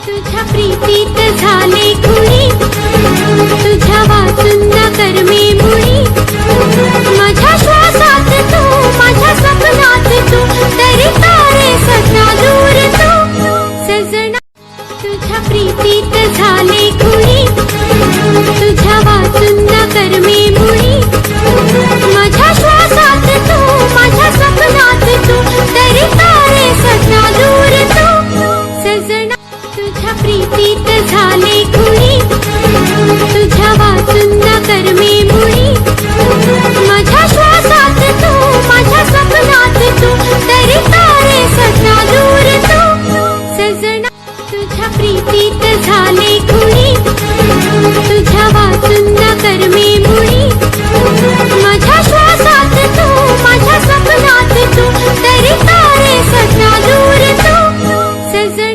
तुझ्या प्रीतीत झाले खुळी, तुझ्या वाचून न करमे मुळी, माझ्या श्वासात तू, माझ्या सपनात तू, तरी तारे सदा दूर तू सजना. तुझ्या प्रीतीत झाले खुळी, तुझ्या वाचून न करमे मुळी, माझ्या श्वासात तू, माझ्या सपनात तू, तरी तारे सदा दूर तू सजना. तुझ्या प्रीतीत झाले खुळी, तुझ्या वाचून न करमे मुळी, माझ्या श्वासात तू, माझ्या सपनात तू, तरी तारे सदा दूर तू सजना. तुझ्या प्रीतीत झाले खुळी, तुझ्या वाचून न करमे मुळी, माझ्या श्वासात तू, माझ्या सपनात तू, तरी तारे सदा दूर तू सजना.